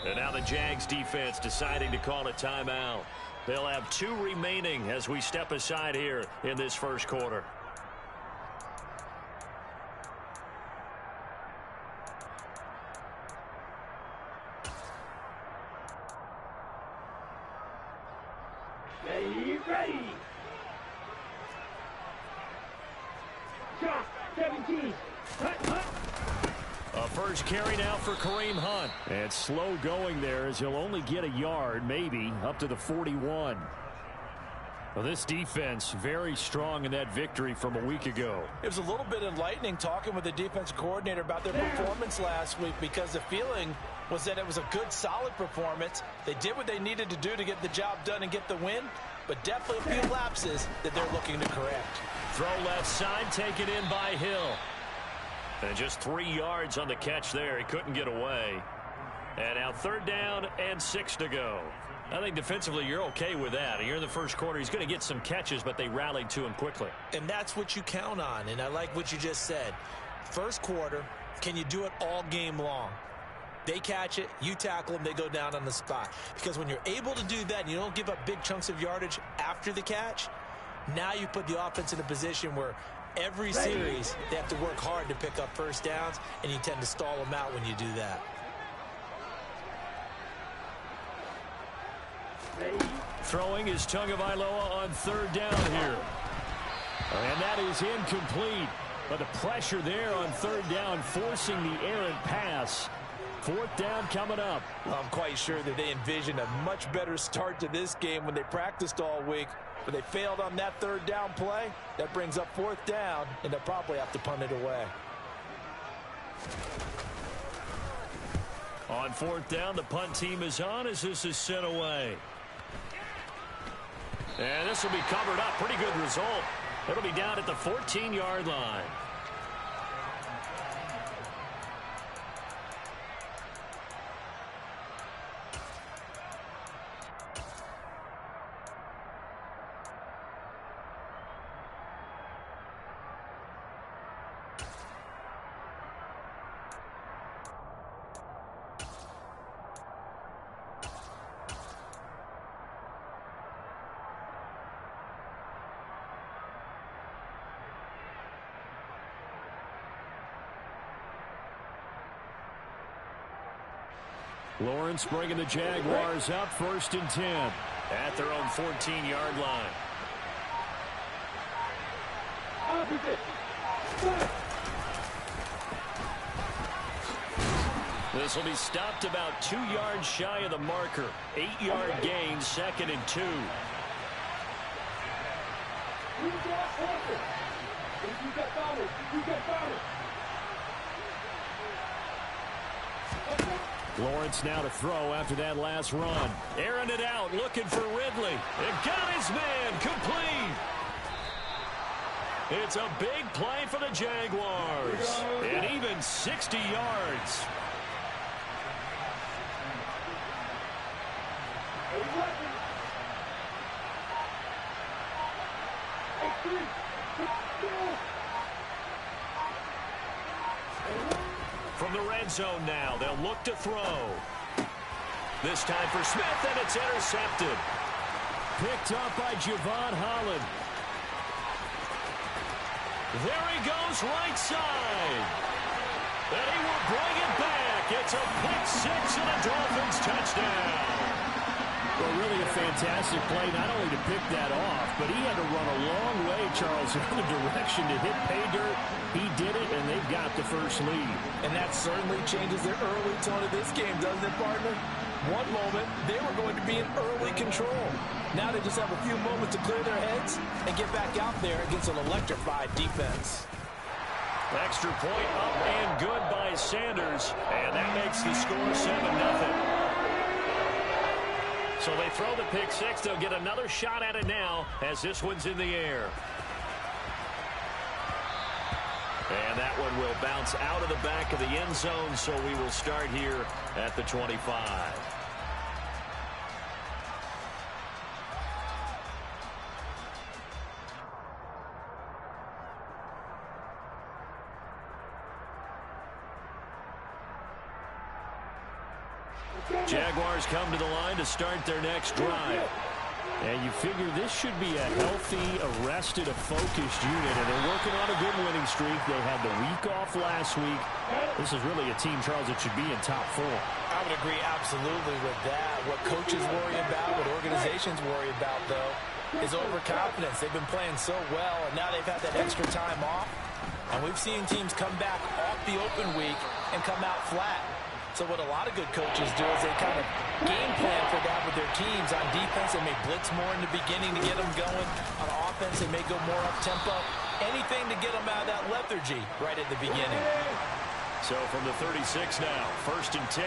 And now the Jags defense deciding to call a timeout. They'll have 2 remaining as we step aside here in this first quarter. Ready. Shot 17. A first carry now for Kareem Hunt. And slow going there as he'll only get a yard, maybe, up to the 41. Well, this defense very strong in that victory from a week ago. It was a little bit enlightening talking with the defensive coordinator about their performance last week, because the feeling was that it was a good, solid performance. They did what they needed to do to get the job done and get the win, but definitely a few lapses that they're looking to correct. Throw left side, taken in by Hill. And just 3 yards on the catch there. He couldn't get away. And now 3rd down and 6 to go. I think defensively you're okay with that. You're in the first quarter. He's going to get some catches, but they rallied to him quickly. And that's what you count on, and I like what you just said. First quarter, can you do it all game long? They catch it, you tackle them, they go down on the spot. Because when you're able to do that and you don't give up big chunks of yardage after the catch, now you put the offense in a position where every series they have to work hard to pick up first downs, and you tend to stall them out when you do that. Throwing is Tagovailoa on 3rd down here. And that is incomplete. But the pressure there on 3rd down, forcing the errant pass. 4th down coming up. Well, I'm quite sure that they envisioned a much better start to this game when they practiced all week. But they failed on that 3rd down play. That brings up 4th down, and they'll probably have to punt it away. On 4th down, the punt team is on as this is sent away. And this will be covered up. Pretty good result. It'll be down at the 14-yard line. Lawrence bringing the Jaguars up 1st and 10 at their own 14-yard line. This will be stopped about 2 yards shy of the marker. 8-yard gain, 2nd and 2. Lawrence now to throw after that last run. Airing it out, looking for Ridley. And got his man, complete. It's a big play for the Jaguars. And even 60 yards. From the red zone now, they'll look to throw. This time for Smith, and it's intercepted. Picked up by Javon Holland. There he goes, right side. And he will bring it back. It's a pick-6 and a Dolphins touchdown. Well, really a fantastic play, not only to pick that off, but he had to run a long way, Charles, in the direction to hit pay dirt. He did it, and they've got the first lead. And that certainly changes the early tone of this game, doesn't it, partner? One moment, they were going to be in early control. Now they just have a few moments to clear their heads and get back out there against an electrified defense. Extra point up and good by Sanders, and that makes the score 7-0. So they throw the pick-6. They'll get another shot at it now as this one's in the air. And that one will bounce out of the back of the end zone, so we will start here at the 25. Jaguars come to the line to start their next drive. And you figure this should be a healthy, arrested, a focused unit. And they're working on a good winning streak. They had the week off last week. This is really a team, Charles, that should be in top 4. I would agree absolutely with that. What coaches worry about, what organizations worry about, though, is overconfidence. They've been playing so well, and now they've had that extra time off. And we've seen teams come back off the open week and come out flat. So what a lot of good coaches do is they kind of game plan for that with their teams. On defense, they may blitz more in the beginning to get them going. On offense, they may go more up-tempo. Anything to get them out of that lethargy right at the beginning. So from the 36 now, 1st and 10.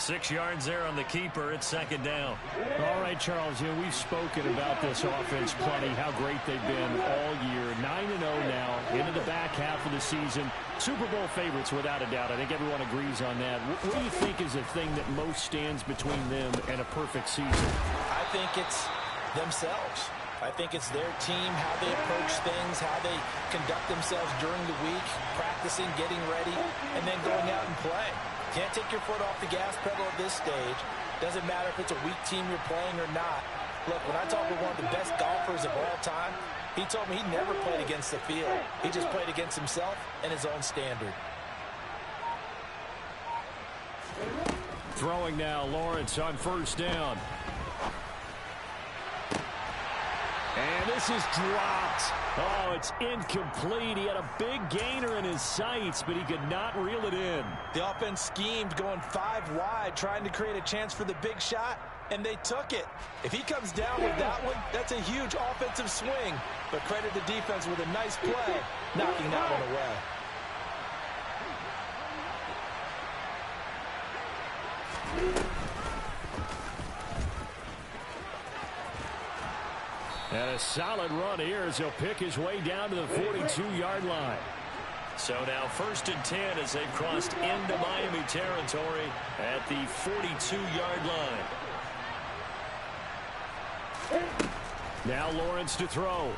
Six yards there on the keeper. It's 2nd down. All right, Charles, we've spoken about this offense plenty, how great they've been all year. 9-0 now, into the back half of the season. Super Bowl favorites, without a doubt. I think everyone agrees on that. What do you think is the thing that most stands between them and a perfect season? I think it's themselves. I think it's their team, how they approach things, how they conduct themselves during the week, practicing, getting ready, and then going out and play. Can't take your foot off the gas pedal at this stage. Doesn't matter if it's a weak team you're playing or not. Look, when I talk with one of the best golfers of all time, he told me he never played against the field. He just played against himself and his own standard. Throwing now, Lawrence on 1st down. And this is dropped. Oh, it's incomplete. He had a big gainer in his sights, but he could not reel it in. The offense schemed going 5 wide, trying to create a chance for the big shot, and they took it. If he comes down with that one, that's a huge offensive swing. But credit the defense with a nice play, knocking that one away. And a solid run here as he'll pick his way down to the 42-yard line. So now 1st and 10 as they've crossed into Miami territory at the 42-yard line. Now Lawrence to throw.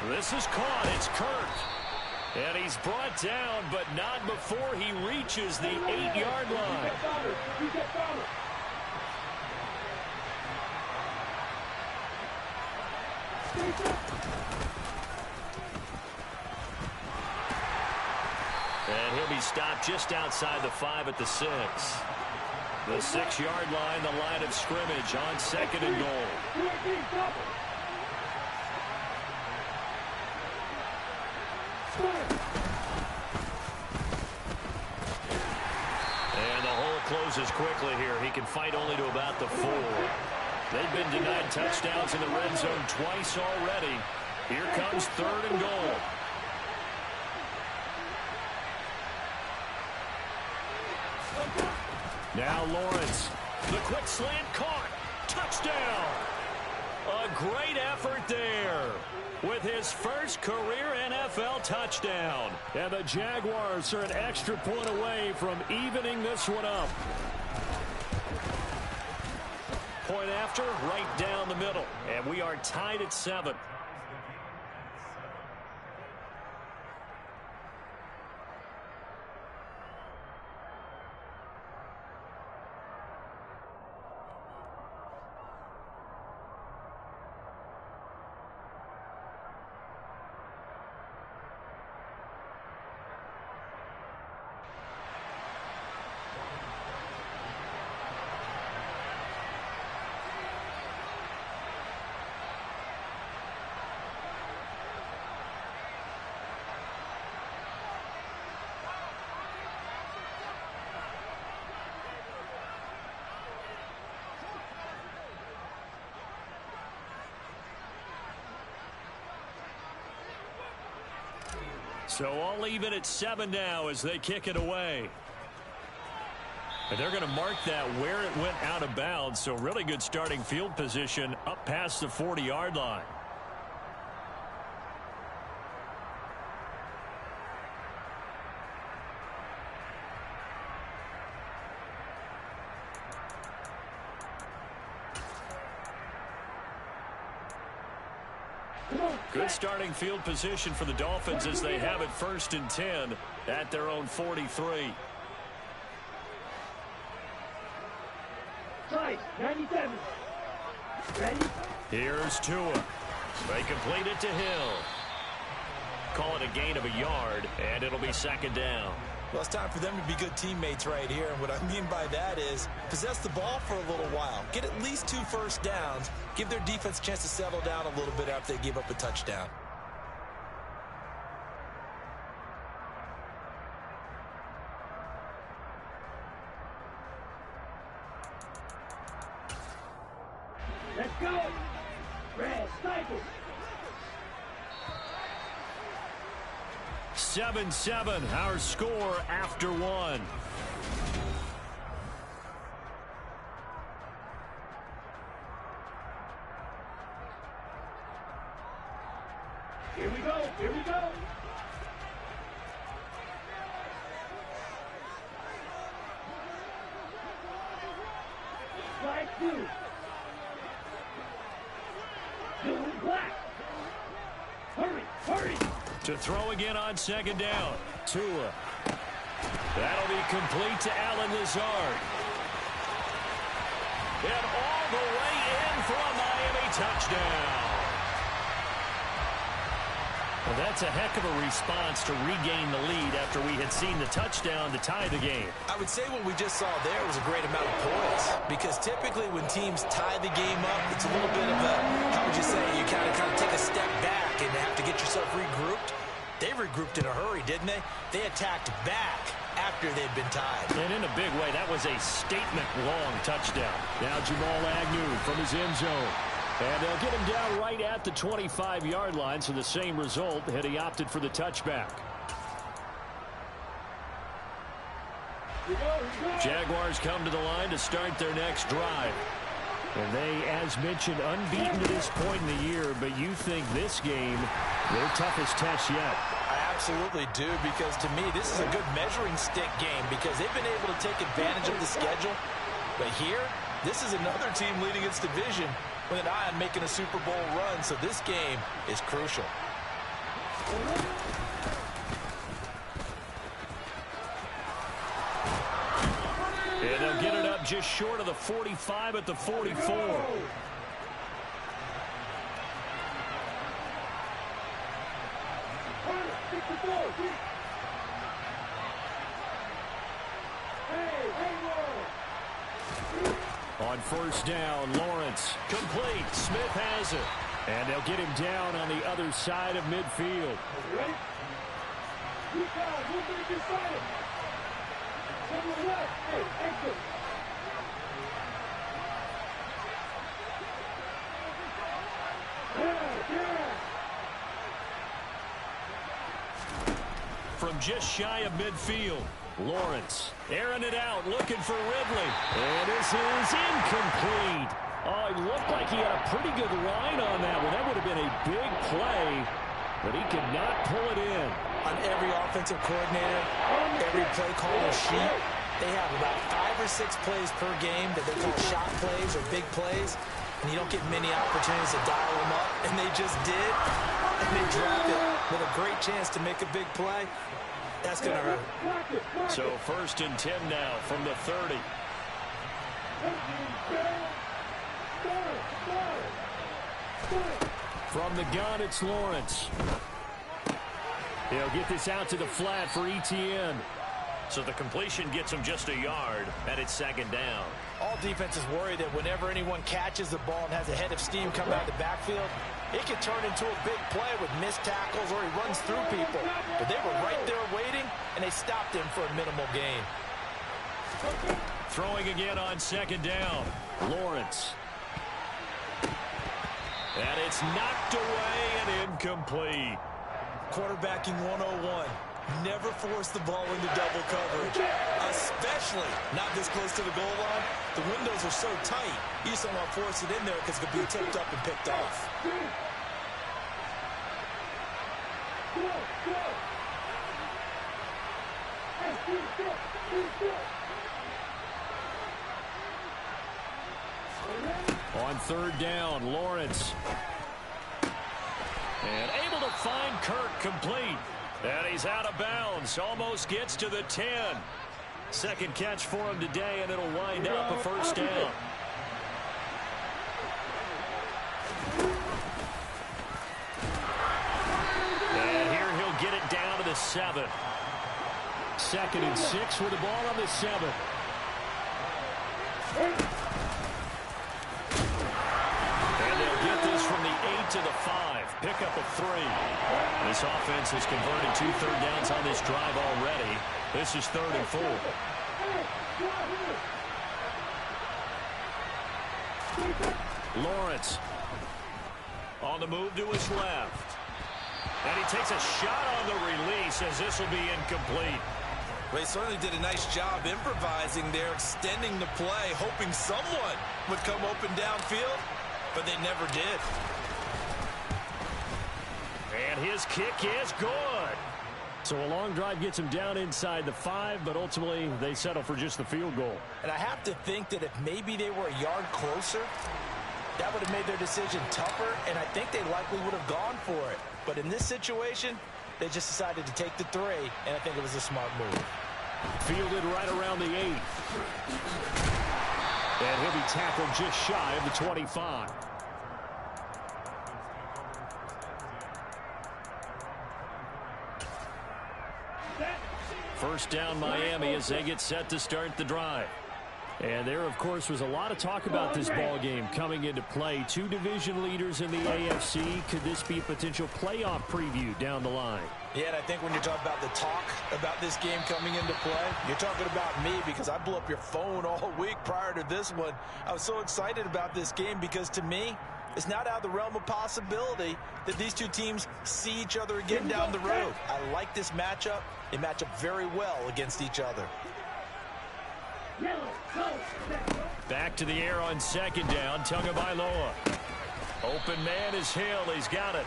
This is caught. It's Kirk. And he's brought down, but not before he reaches the 8-yard line. And he'll be stopped just outside the 5 at the 6. The 6-yard line, the line of scrimmage on 2nd and goal. And the hole closes quickly here. He can fight only to about the 4. They've been denied touchdowns in the red zone twice already. Here comes 3rd and goal. Now Lawrence. The quick slant caught. Touchdown. A great effort there with his first career NFL touchdown. And the Jaguars are an extra point away from evening this one up. Point after, right down the middle. And we are tied at 7. So all even at 7 now as they kick it away. And they're going to mark that where it went out of bounds. So really good starting field position up past the 40-yard line. Good starting field position for the Dolphins as they have it 1st and 10 at their own 43. Tight, 97. Ready? Here's Tua. They complete it to Hill. Call it a gain of a yard, and it'll be 2nd down. Well, it's time for them to be good teammates right here. And what I mean by that is possess the ball for a little while. Get at least 2 first downs. Give their defense a chance to settle down a little bit after they give up a touchdown. Let's go. Red Cycle. 7-7, our score after 1. Here we go. Here we go. Strike 2. Doing black. Hurry, hurry. To throw again on 2nd down. Tua. That'll be complete to Allen Lazard. And all the way in for a Miami touchdown. Well, that's a heck of a response to regain the lead after we had seen the touchdown to tie the game. I would say what we just saw there was a great amount of poise, because typically when teams tie the game up, it's a little bit of a, how would you say, you kind of take a step back and have to get yourself regrouped. They regrouped in a hurry, didn't they? They attacked back after they'd been tied. And in a big way, that was a statement-long touchdown. Now Jamal Agnew from his end zone. And they'll get him down right at the 25-yard line, so the same result had he opted for the touchback. Jaguars come to the line to start their next drive. And they, as mentioned, unbeaten to this point in the year, but you think this game, their toughest test yet. I absolutely do, because to me, this is a good measuring stick game, because they've been able to take advantage of the schedule. But here, this is another team leading its division with an eye on making a Super Bowl run, so this game is crucial. And they'll get it up just short of the 45 at the 44. On 1st down, Lawrence. Complete. Smith has it. And they'll get him down on the other side of midfield. Ready? You guys, we'll make this silent. Someone left. Hey, exit. From just shy of midfield, Lawrence airing it out, looking for Ridley. And this is incomplete. Oh, it looked like he had a pretty good line on that one. That would have been a big play, but he could not pull it in. On every offensive coordinator, every play caller sheet, they have about 5 or 6 plays per game that they call shot plays or big plays, and you don't get many opportunities to dial them up, and they just did, and they dropped it with a great chance to make a big play. That's going to hurt. So 1st and 10 now from the 30. From the gun, it's Lawrence. He'll get this out to the flat for ETN. So the completion gets him just a yard, and it's 2nd down. All defenses worry that whenever anyone catches the ball and has a head of steam coming out of the backfield, it can turn into a big play with missed tackles or he runs through people. But they were right there waiting, and they stopped him for a minimal gain. Throwing again on 2nd down. Lawrence. And it's knocked away and incomplete. Quarterbacking 101. Never force the ball into double coverage, especially not this close to the goal line. The windows are so tight, you just don't want to force it in there because it could be tipped up and picked off. On 3rd down, Lawrence. And able to find Kirk complete. And he's out of bounds. Almost gets to the 10. Second catch for him today, and it'll wind up a first down. And here he'll get it down to the 7. 2nd and 6 with the ball on the 7. And they'll get this from the 8 to the 5. Pick up a 3. This offense has converted 2 third downs on this drive already. This is 3rd and 4. Lawrence on the move to his left. And he takes a shot on the release as this will be incomplete. They certainly did a nice job improvising there, extending the play, hoping someone would come open downfield, but they never did. And his kick is good. So a long drive gets him down inside the 5, but ultimately they settle for just the field goal. And I have to think that if maybe they were a yard closer, that would have made their decision tougher, and I think they likely would have gone for it. But in this situation, they just decided to take the 3, and I think it was a smart move. Fielded right around the 8. And he'll be tackled just shy of the 25. First down Miami as they get set to start the drive. And there, of course, was a lot of talk about this ball game coming into play. 2 division leaders in the AFC. Could this be a potential playoff preview down the line? Yeah, and I think when you're talking about the talk about this game coming into play, you're talking about me because I blew up your phone all week prior to this one. I was so excited about this game because, to me, it's not out of the realm of possibility that these 2 teams see each other again down the road. I like this matchup. They match up very well against each other. Back to the air on 2nd down. Tagovailoa. Open man is Hill. He's got it.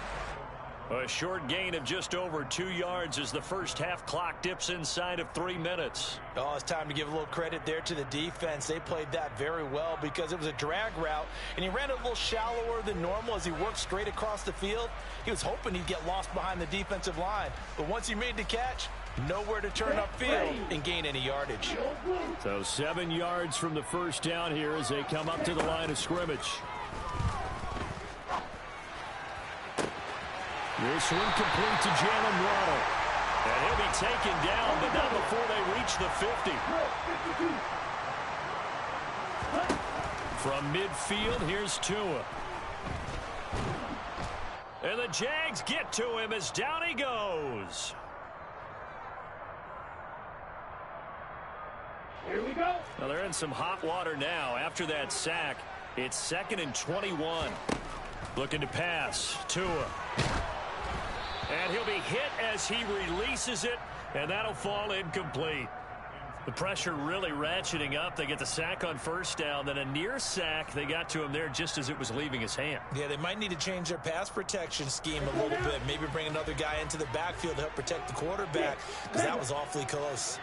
A short gain of just over 2 yards as the first half clock dips inside of 3 minutes. Oh, it's time to give a little credit there to the defense. They played that very well because it was a drag route, and he ran it a little shallower than normal as he worked straight across the field. He was hoping he'd get lost behind the defensive line, but once he made the catch, nowhere to turn upfield and gain any yardage. So 7 yards from the first down here as they come up to the line of scrimmage. This one complete to Jalen Waddle. And he'll be taken down, but not before they reach the 50. From midfield, here's Tua. And the Jags get to him as down he goes. Here we go. Now they're in some hot water now. After that sack, it's 2nd and 21. Looking to pass. Tua. And he'll be hit as he releases it, and that'll fall incomplete. The pressure really ratcheting up. They get the sack on first down, then a near sack. They got to him there just as it was leaving his hand. Yeah, they might need to change their pass protection scheme a little bit. Maybe bring another guy into the backfield to help protect the quarterback because that was awfully close.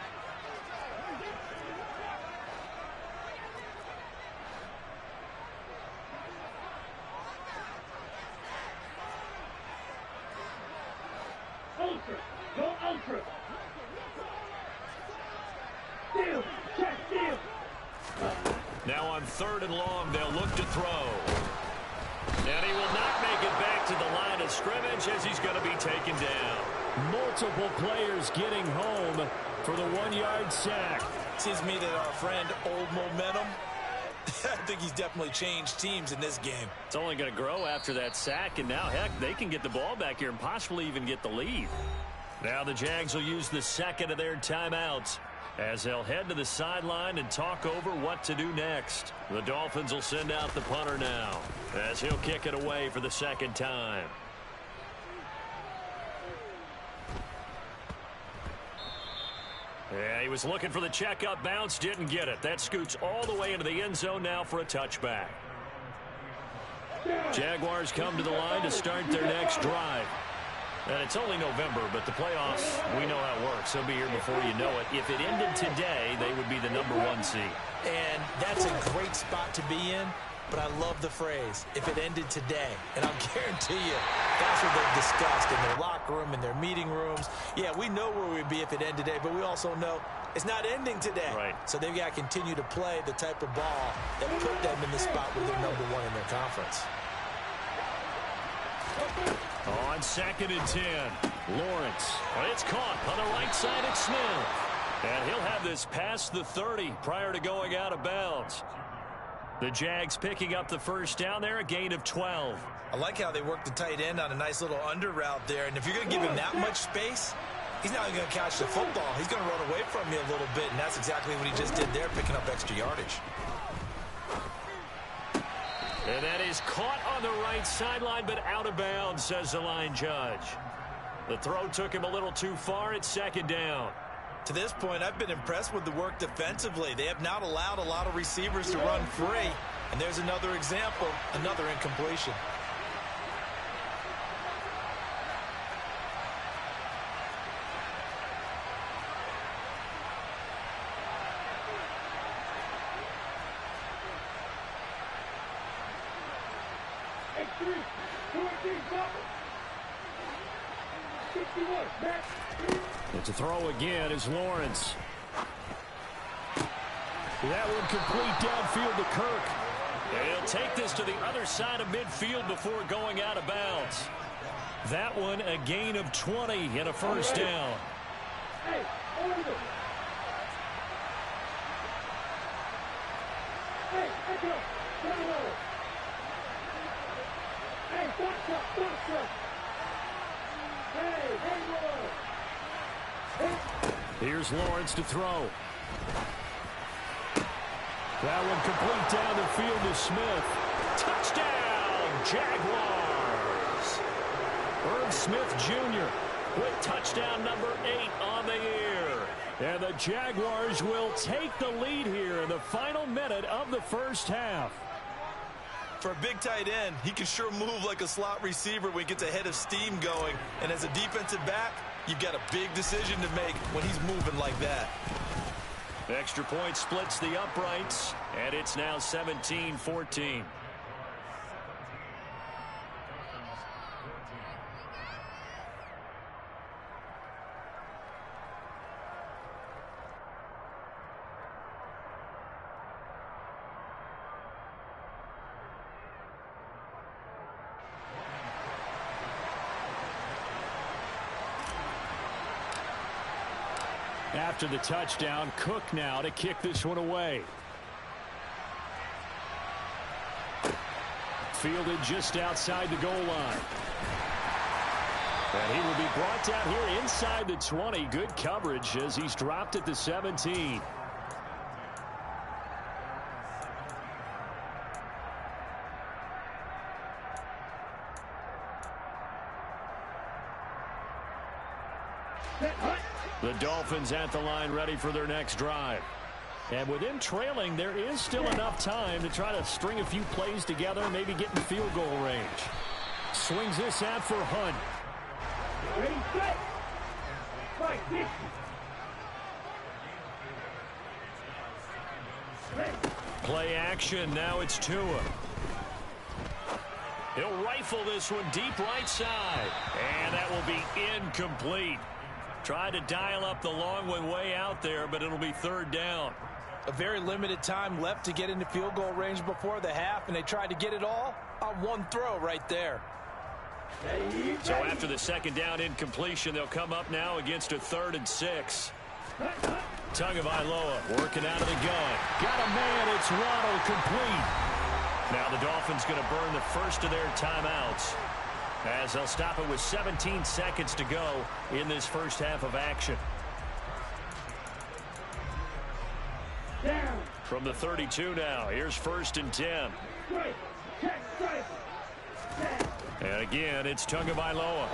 Ultra. Go ultra. Steal. Check steal. Now on 3rd and long, they'll look to throw. And he will not make it back to the line of scrimmage as he's going to be taken down. Multiple players getting home for the 1-yard sack. Seems to me that our friend Old Momentum, I think he's definitely changed teams in this game. It's only going to grow after that sack, and now, heck, they can get the ball back here and possibly even get the lead. Now the Jags will use the 2nd of their timeouts as they'll head to the sideline and talk over what to do next. The Dolphins will send out the punter now as he'll kick it away for the 2nd time. Yeah, he was looking for the checkup bounce, didn't get it. That scoots all the way into the end zone now for a touchback. Jaguars come to the line to start their next drive. And it's only November, but the playoffs, we know how it works. They'll be here before you know it. If it ended today, they would be the #1 seed. And that's a great spot to be in but I love the phrase, if it ended today. And I'll guarantee you, that's what they've discussed in their locker room, in their meeting rooms. Yeah, we know where we'd be if it ended today, but we also know it's not ending today. Right. So they've got to continue to play the type of ball that put them in the spot where they're #1 in their conference. On 2nd and 10, Lawrence. It's caught on the right side at Smith. And he'll have this past the 30 prior to going out of bounds. The Jags picking up the first down there, a gain of 12. I like how they work the tight end on a nice little under route there. And if you're going to give him that much space, he's not going to catch the football. He's going to run away from you a little bit, and that's exactly what he just did there, picking up extra yardage. And that is caught on the right sideline, but out of bounds, says the line judge. The throw took him a little too far at 2nd down. To this point, I've been impressed with the work defensively. They have not allowed a lot of receivers to run free. And there's another example, another incompletion. It's a throw again as Lawrence. That one complete downfield to Kirk. And he'll take this to the other side of midfield before going out of bounds. That one a gain of 20 and a first down. Hey, over. Hey, back up. Hey, box up. Hey, Here's Lawrence to throw. That one complete down the field to Smith. Touchdown, Jaguars. Irv Smith Jr. with touchdown number 8 on the year. And the Jaguars will take the lead here in the final minute of the first half. For a big tight end, he can sure move like a slot receiver when he gets a head of steam going. And as a defensive back, you've got a big decision to make when he's moving like that. Extra point splits the uprights, and it's now 17-14. After the touchdown, Cook now to kick this one away. Fielded just outside the goal line. And he will be brought down here inside the 20. Good coverage as he's dropped at the 17. The Dolphins at the line ready for their next drive. And with them trailing, there is still enough time to try to string a few plays together, maybe get in field goal range. Swings this out for Hunt. Ready, set. Fight, Play action. Now it's Tua. He'll rifle this one deep right side. And that will be incomplete. Tried to dial up the long one way out there, but it'll be 3rd down. A very limited time left to get into field goal range before the half, and they tried to get it all on one throw right there. So after the 2nd down incompletion, they'll come up now against a 3rd and 6. Tagovailoa working out of the gun. Got a man. It's Waddle complete. Now the Dolphins going to burn the first of their timeouts, as they'll stop it with 17 seconds to go in this first half of action. down. From the 32 now, here's 1st and 10. Strike. Check, strike. And again, it's Tagovailoa.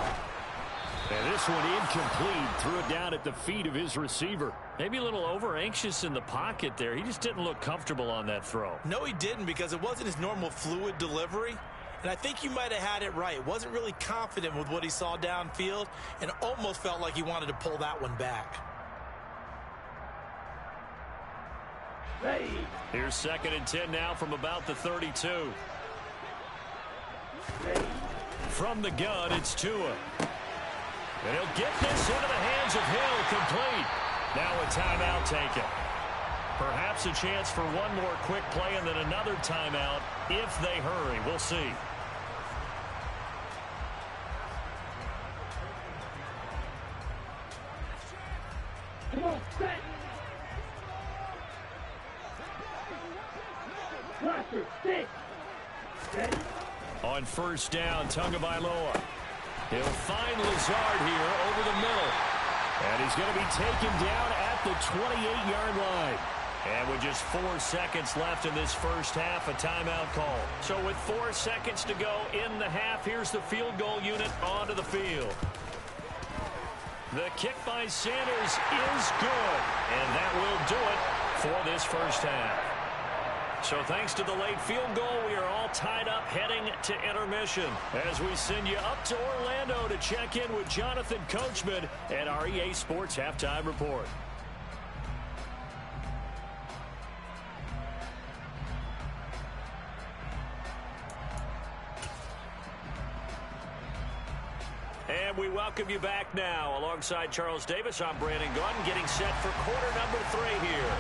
And this one incomplete. Threw it down at the feet of his receiver. Maybe a little over-anxious in the pocket there. He just didn't look comfortable on that throw. No, he didn't, because it wasn't his normal fluid delivery. And I think you might have had it right. Wasn't really confident with what he saw downfield and almost felt like he wanted to pull that one back. Here's 2nd and 10 now from about the 32. From the gun, it's Tua. And he'll get this into the hands of Hill, complete. Now a timeout taken. Perhaps a chance for one more quick play and then another timeout if they hurry. We'll see. Come on, set. Roger, stick. Ready? On 1st down, Tagovailoa. He'll find Lazard here over the middle. And he's going to be taken down at the 28-yard line. And with just 4 seconds left in this first half, a timeout call. So with 4 seconds to go in the half, here's the field goal unit onto the field. The kick by Sanders is good. And that will do it for this first half. So thanks to the late field goal, we are all tied up heading to intermission as we send you up to Orlando to check in with Jonathan Coachman and our EA Sports Halftime Report. And we welcome you back now. Alongside Charles Davis, I'm Brandon Gunn, getting set for quarter number 3 here.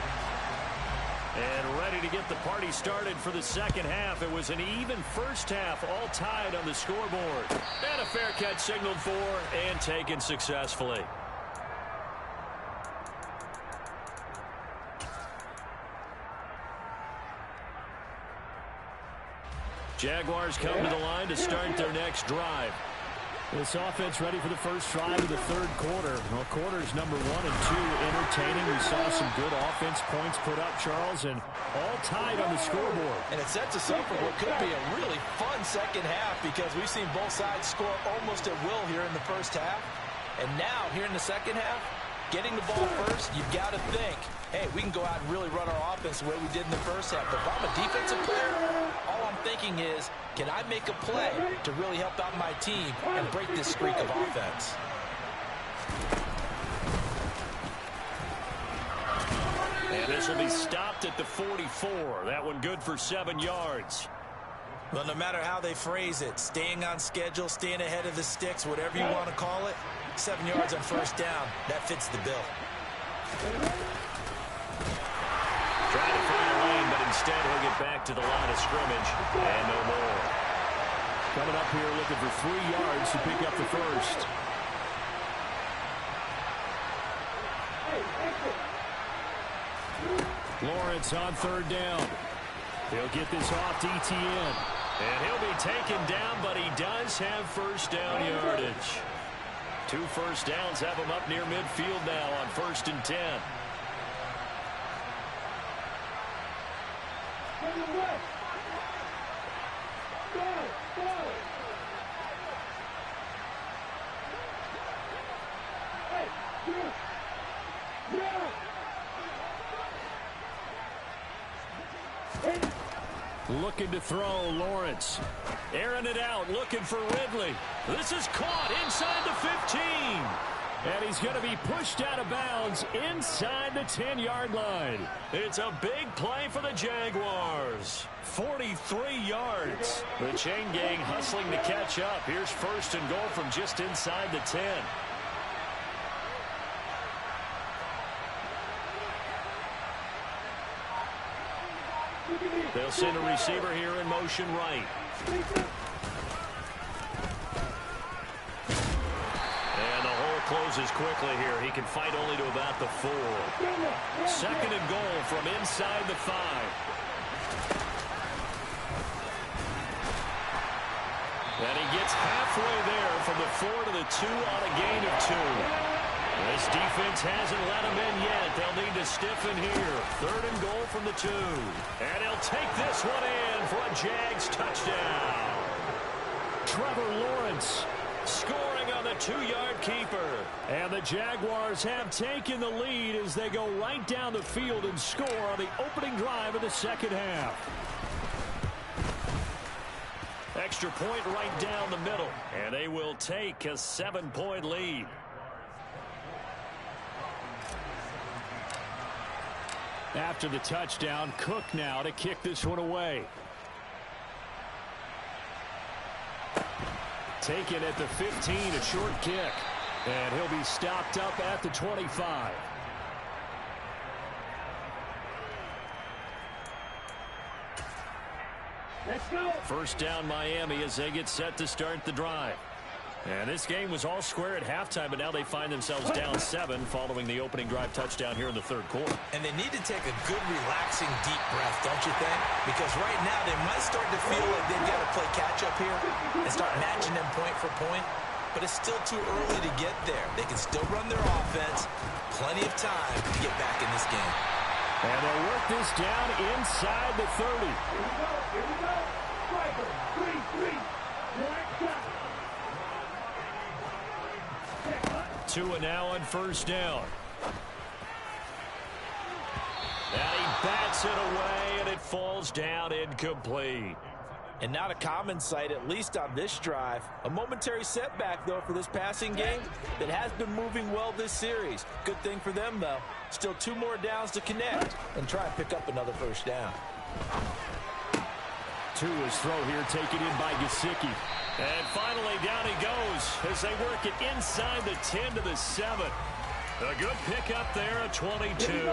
And ready to get the party started for the second half. It was an even first half, all tied on the scoreboard. And a fair catch signaled for and taken successfully. Jaguars come to the line to start their next drive. This offense ready for the first drive of the third quarter. Well, quarters number 1 and 2 entertaining. We saw some good offense points put up, Charles, and all tied on the scoreboard. And it sets us up for what could be a really fun second half because we've seen both sides score almost at will here in the first half. And now, here in the second half, getting the ball first, you've got to think, hey, we can go out and really run our offense the way we did in the first half. But if I'm a defensive player, all I'm thinking is, can I make a play to really help out my team and break this streak of offense? And this will be stopped at the 44. That one good for 7 yards. Well, no matter how they phrase it, staying on schedule, staying ahead of the sticks, whatever you want to call it, 7 yards on first down, that fits the bill. Trying to find a lane, but instead he'll get back to the line of scrimmage and no more. Coming up here looking for 3 yards to pick up the first. Lawrence on 3rd down. He'll get this off to ETN. And he'll be taken down, but he does have first down yardage. 2 first downs have him up near midfield now on 1st and 10. Looking to throw, Lawrence. Airing it out, looking for Ridley. This is caught inside the 15. And he's going to be pushed out of bounds inside the 10-yard line. It's a big play for the Jaguars. 43 yards. The chain gang hustling to catch up. Here's 1st and goal from just inside the 10. They'll send a receiver here in motion right. And the hole closes quickly here. He can fight only to about the 4. 2nd and goal from inside the 5. And he gets halfway there from the 4 to the 2 on a gain of 2. This defense hasn't let him in yet. They'll need to stiffen here. 3rd and goal from the 2. And he'll take this one in for a Jags touchdown. Trevor Lawrence scoring on the 2-yard keeper. And the Jaguars have taken the lead as they go right down the field and score on the opening drive of the second half. Extra point right down the middle. And they will take a 7-point lead. After the touchdown, Cook now to kick this one away. Taken at the 15, a short kick. And he'll be stopped up at the 25. Let's go. First down Miami as they get set to start the drive. And this game was all square at halftime, but now they find themselves down 7 following the opening drive touchdown here in the third quarter. And they need to take a good, relaxing, deep breath, don't you think? Because right now they might start to feel like they've got to play catch-up here and start matching them point for point. But it's still too early to get there. They can still run their offense. Plenty of time to get back in this game. And they'll work this down inside the 30. Here we go. Here we go. Striker. 3-3. Black shot. Tua now on first down. And he bats it away, and it falls down incomplete. And not a common sight, at least on this drive. A momentary setback, though, for this passing game that has been moving well this series. Good thing for them, though. Still 2 more downs to connect and try and pick up another first down. Tua's throw here taken in by Gesicki. And finally down he goes as they work it inside the 10 to the 7. A good pickup there at 22.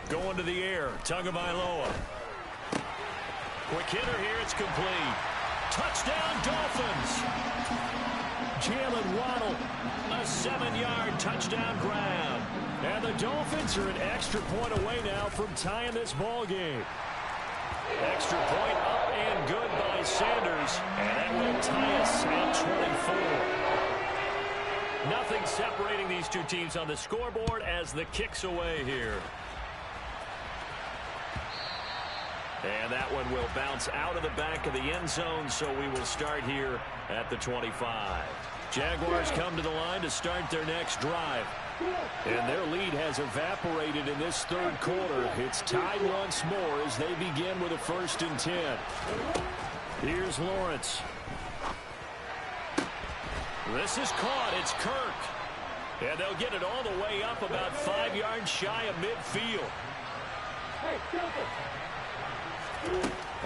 Going to the air, Tagovailoa. Quick hitter here, it's complete. Touchdown, Dolphins. Jalen Waddle, a 7-yard touchdown grab. And the Dolphins are an extra point away now from tying this ball game. Extra point up and good by Sanders. And that will tie us at 24. Nothing separating these two teams on the scoreboard as the kick's away here. And that one will bounce out of the back of the end zone, so we will start here at the 25. Jaguars come to the line to start their next drive. And their lead has evaporated in this third quarter. It's tied once more as they begin with a 1st and 10. Here's Lawrence. This is caught. It's Kirk. And they'll get it all the way up about 5 yards shy of midfield.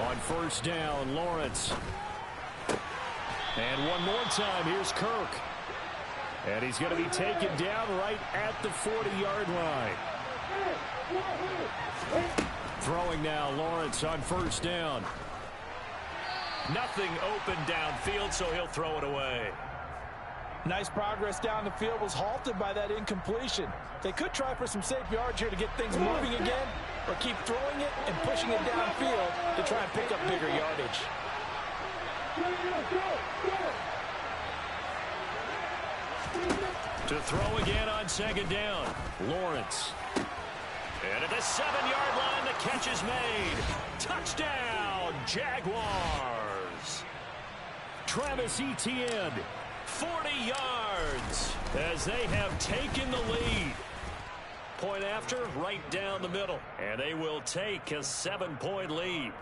On first down, Lawrence. And one more time, here's Kirk. And he's going to be taken down right at the 40-yard line. Throwing now, Lawrence on first down. Nothing open downfield, so he'll throw it away. Nice progress down the field was halted by that incompletion. They could try for some safe yards here to get things moving again, or keep throwing it and pushing it downfield to try and pick up bigger yardage. To throw again on second down, Lawrence. And at the 7-yard line, the catch is made. Touchdown, Jaguars. Travis Etienne, 40 yards as they have taken the lead. Point after, right down the middle. And they will take a 7-point lead.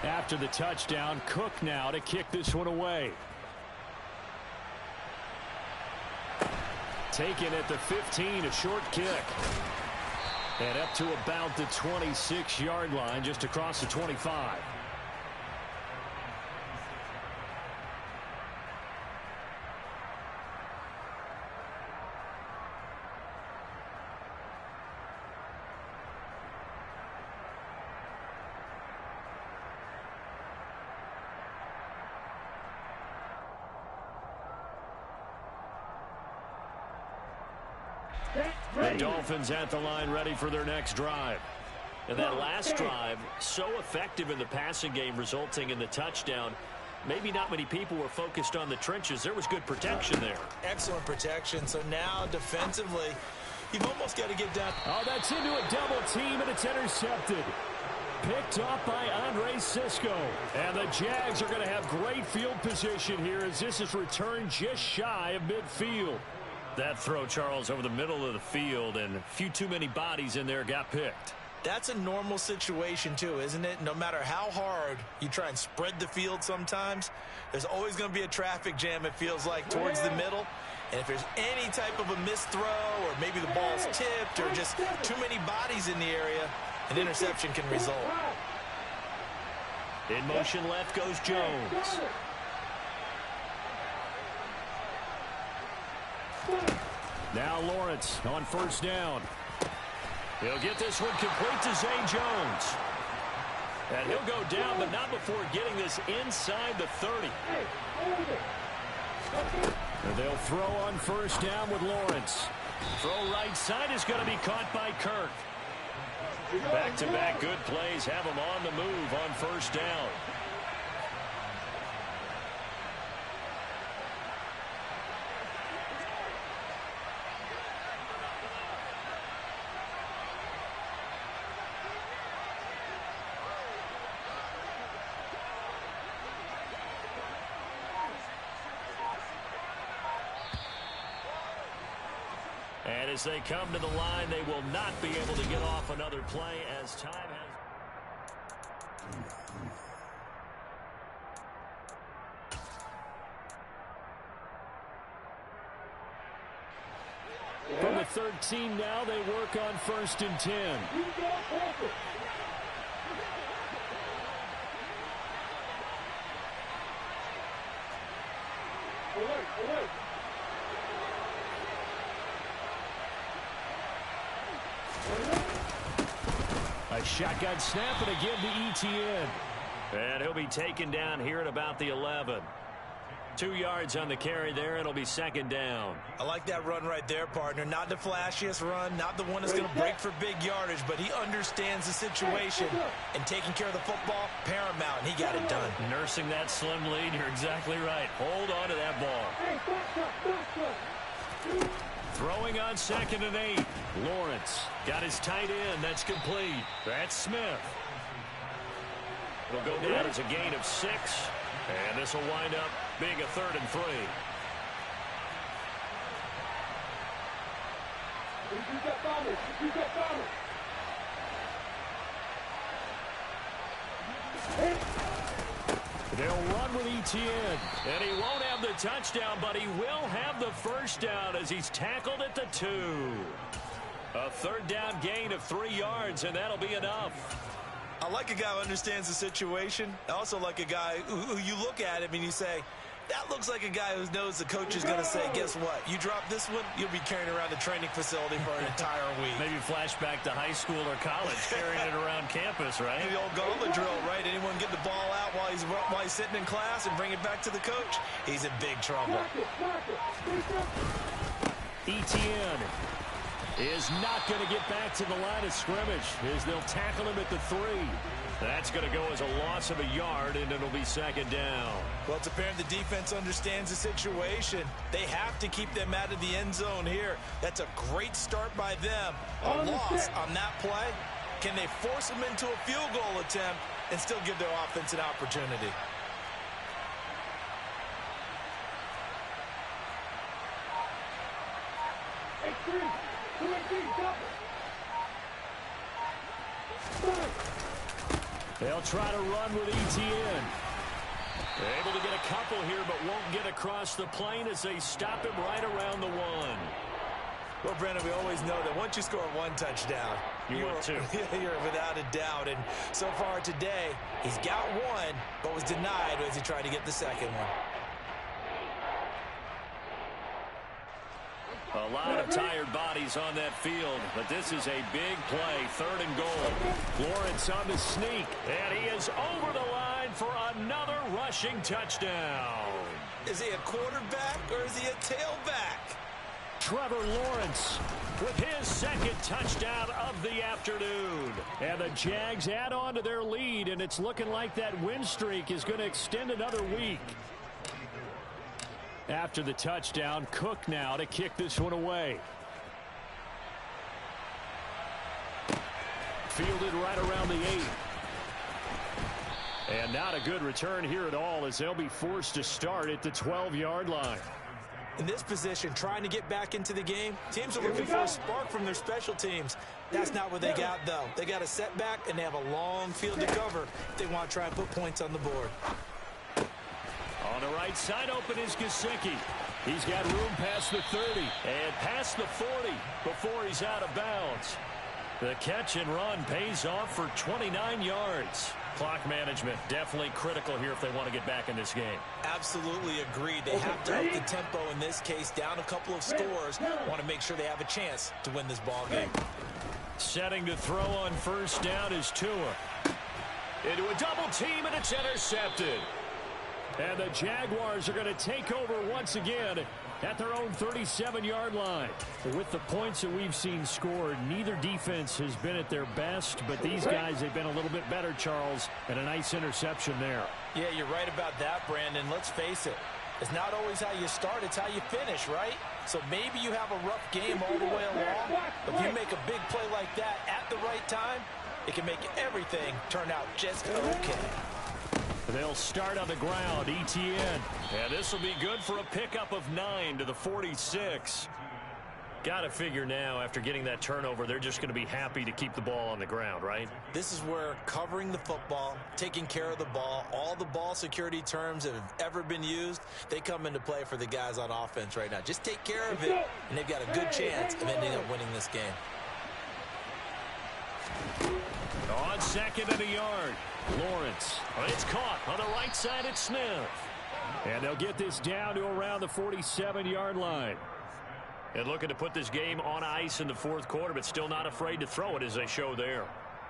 After the touchdown, Cook now to kick this one away. Taken at the 15, a short kick. And up to about the 26-yard line, just across the 25. The Dolphins at the line ready for their next drive. And that last drive, so effective in the passing game, resulting in the touchdown. Maybe not many people were focused on the trenches. There was good protection there. Excellent protection. So now defensively, you've almost got to get down. Oh, that's into a double team, and it's intercepted. Picked off by Andre Cisco. And the Jags are going to have great field position here as this is returned just shy of midfield. That throw, Charles, over the middle of the field, and a few too many bodies in there got picked. That's a normal situation, too, isn't it? No matter how hard you try and spread the field sometimes, there's always going to be a traffic jam, it feels like, towards the middle. And if there's any type of a missed throw or maybe the ball's tipped or just too many bodies in the area, an interception can result. In motion left goes Jones. Now Lawrence on first down. He'll get this one complete to Zay Jones. And he'll go down, but not before getting this inside the 30. And they'll throw on first down with Lawrence. Throw right side is going to be caught by Kirk. Back-to-back good plays have him on the move on first down. And as they come to the line, they will not be able to get off another play as time has... From the 13 now, they work on 1st and 10. A shotgun snap and again to ETN. And he'll be taken down here at about the 11. 2 yards on the carry there. It'll be second down. I like that run right there, partner. Not the flashiest run, not the one that's going to break for big yardage, but he understands the situation, and taking care of the football, paramount, and he got it done. Nursing that slim lead, you're exactly right. Hold on to that ball. Throwing on 2nd and 8. Lawrence got his tight end. That's complete. That's Smith. It'll go down as a gain of 6. And this will wind up being a 3rd and 3. They'll run with ETN. And he won't have the touchdown, but he will have the first down as he's tackled at the 2. A 3rd down gain of 3 yards, and that'll be enough. I like a guy who understands the situation. I also like a guy who you look at him and you say, that looks like a guy who knows the coach is going to say, guess what? You drop this one, you'll be carrying around the training facility for an entire week. Maybe flashback to high school or college, carrying it around campus, right? The old gauntlet drill, right? Anyone get the ball out while he's sitting in class and bring it back to the coach? He's in big trouble. ETN is not going to get back to the line of scrimmage as they'll tackle him at the 3. That's going to go as a loss of a yard, and it'll be 2nd down. Well, it's apparent the defense understands the situation. They have to keep them out of the end zone here. That's a great start by them. A loss on that play. Can they force them into a field goal attempt and still give their offense an opportunity? They'll try to run with ETN. They're able to get a couple here, but won't get across the plane as they stop him right around the 1. Well, Brandon, we always know that once you score 1 touchdown, you're without a doubt. And so far today, he's got 1, but was denied as he tried to get the second one. A lot of tired bodies on that field, but this is a big play, 3rd and goal. Lawrence on the sneak, and he is over the line for another rushing touchdown. Is he a quarterback or is he a tailback? Trevor Lawrence with his 2nd touchdown of the afternoon. And the Jags add on to their lead, and it's looking like that win streak is going to extend another week. After the touchdown, Cook now to kick this one away. Fielded right around the 8. And not a good return here at all as they'll be forced to start at the 12-yard line. In this position, trying to get back into the game, teams are looking for a spark from their special teams. That's not what they got, though. They got a setback, and they have a long field to cover if they want to try and put points on the board. On the right side, open is Gesicki. He's got room past the 30 and past the 40 before he's out of bounds. The catch and run pays off for 29 yards. Clock management definitely critical here if they want to get back in this game. Absolutely agreed. They have to up the tempo in this case, down a couple of scores. Want to make sure they have a chance to win this ball game. Setting to throw on first down is Tua. Into a double team, and it's intercepted. And the Jaguars are going to take over once again at their own 37-yard line. With the points that we've seen scored, neither defense has been at their best, but these guys have been a little bit better, Charles, and a nice interception there. Yeah, you're right about that, Brandon. Let's face it. It's not always how you start, it's how you finish, right? So maybe you have a rough game all the way along, but if you make a big play like that at the right time, it can make everything turn out just okay. They'll start on the ground. ETN. And this will be good for a pickup of 9 to the 46. Got to figure now, after getting that turnover, they're just going to be happy to keep the ball on the ground, right? This is where covering the football, taking care of the ball, all the ball security terms that have ever been used, they come into play for the guys on offense right now. Just take care of it, and they've got a good chance of ending up winning this game. On second and a yard, Lawrence. It's caught on the right side at Smith. And they'll get this down to around the 47-yard line. And looking to put this game on ice in the fourth quarter, but still not afraid to throw it as they show there.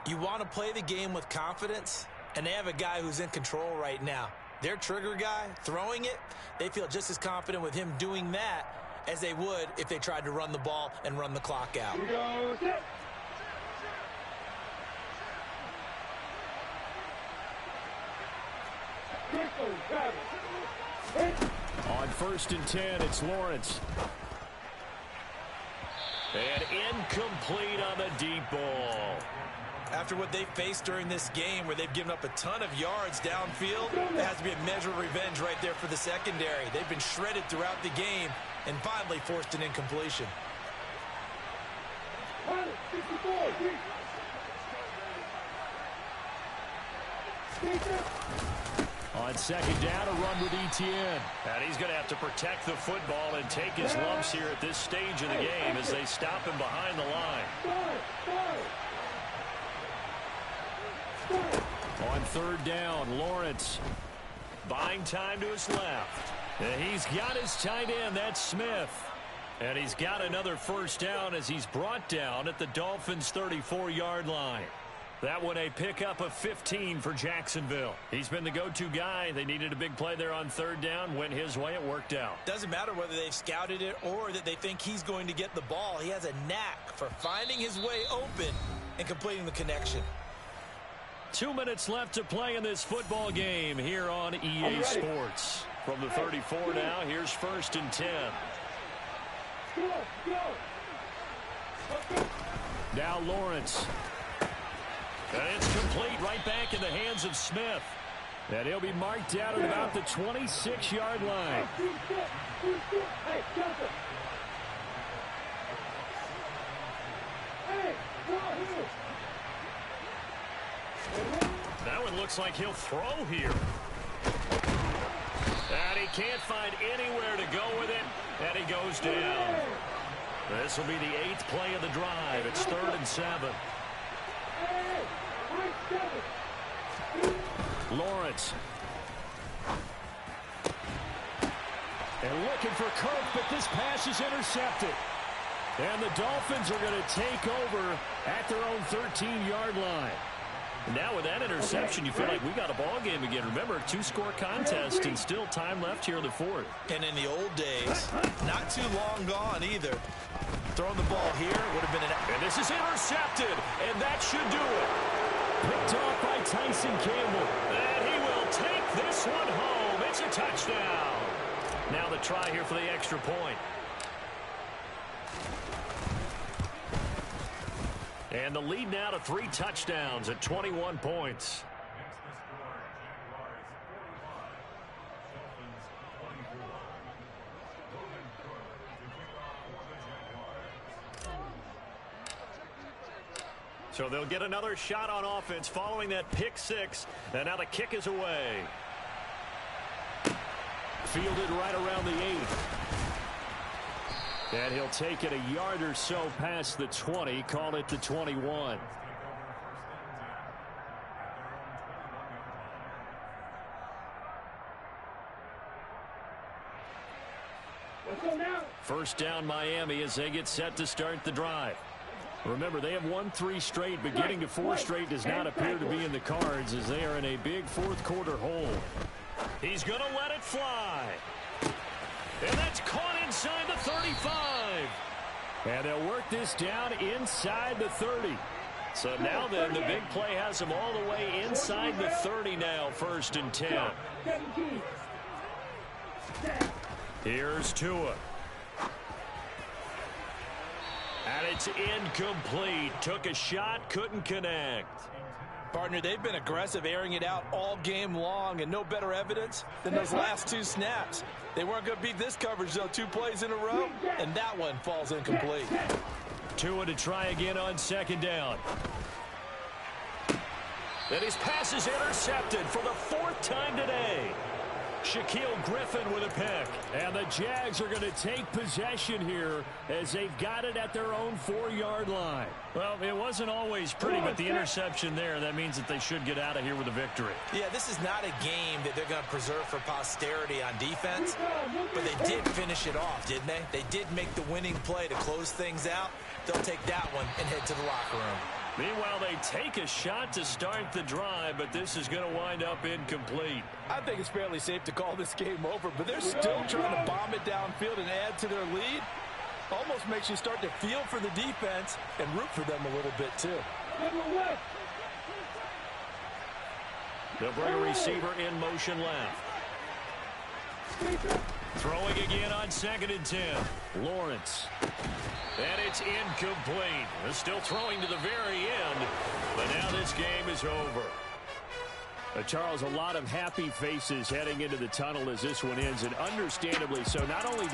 You want to play the game with confidence, and they have a guy who's in control right now. Their trigger guy, throwing it, they feel just as confident with him doing that as they would if they tried to run the ball and run the clock out. On first and 10, it's Lawrence. And incomplete on the deep ball. After what they faced during this game where they've given up a ton of yards downfield, there has to be a measure of revenge right there for the secondary. They've been shredded throughout the game and finally forced an incompletion. On second down, a run with ETN. And he's going to have to protect the football and take his lumps here at this stage of the game as they stop him behind the line. On third down, Lawrence. Buying time to his left. And he's got his tight end, that's Smith. And he's got another first down as he's brought down at the Dolphins' 34-yard line. That one a pickup of 15 for Jacksonville. He's been the go-to guy. They needed a big play there on third down. Went his way. It worked out. Doesn't matter whether they've scouted it or that they think he's going to get the ball. He has a knack for finding his way open and completing the connection. 2 minutes left to play in this football game here on EA Sports. From the 34 now, here's first and 10. Now Lawrence. And it's complete right back in the hands of Smith. And he'll be marked out at about the 26-yard line. That one looks like he'll throw here. And he can't find anywhere to go with it. And he goes down. This will be the 8th play of the drive. It's 3rd and 7. Lawrence. And looking for Kirk, but this pass is intercepted. And the Dolphins are going to take over at their own 13-yard line. Now with that interception, you feel like we got a ball game again. Remember, 2-score contest and still time left here in the fourth. And in the old days, not too long gone either. Throwing the ball here would have been And this is intercepted, and that should do it. Picked off by Tyson Campbell. And he will take this one home. It's a touchdown. Now the try here for the extra point. And the lead now to 3 touchdowns at 21 points. So they'll get another shot on offense following that pick six. And now the kick is away. Fielded right around the 8. And he'll take it a yard or so past the 20. Call it the 21. First down Miami as they get set to start the drive. Remember, they have won 3 straight. Beginning to 4 straight does not appear to be in the cards as they are in a big fourth quarter hole. He's going to let it fly. And that's caught inside the 35. And they'll work this down inside the 30. So now then, the big play has them all the way inside the 30 now, 1st and 10. Here's Tua. And it's incomplete. Took a shot, couldn't connect. Partner, they've been aggressive, airing it out all game long, and no better evidence than those last 2 snaps. They weren't going to beat this coverage, though, 2 plays in a row, and that one falls incomplete. Tua to try again on 2nd down. And his pass is intercepted for the 4th time today. Shaquille Griffin with a pick. And the Jags are going to take possession here as they've got it at their own 4-yard line. Well, it wasn't always pretty, but the interception there, that means that they should get out of here with a victory. Yeah, this is not a game that they're going to preserve for posterity on defense, but they did finish it off, didn't they? They did make the winning play to close things out. They'll take that one and head to the locker room. Meanwhile, they take a shot to start the drive, but this is going to wind up incomplete. I think it's fairly safe to call this game over, but they're still trying to bomb it downfield and add to their lead. Almost makes you start to feel for the defense and root for them a little bit, too. They'll bring a receiver in motion left. Throwing again on 2nd and 10. Lawrence. And it's incomplete. They're still throwing to the very end, but now this game is over. Charles, a lot of happy faces heading into the tunnel as this one ends, and understandably so. Not only did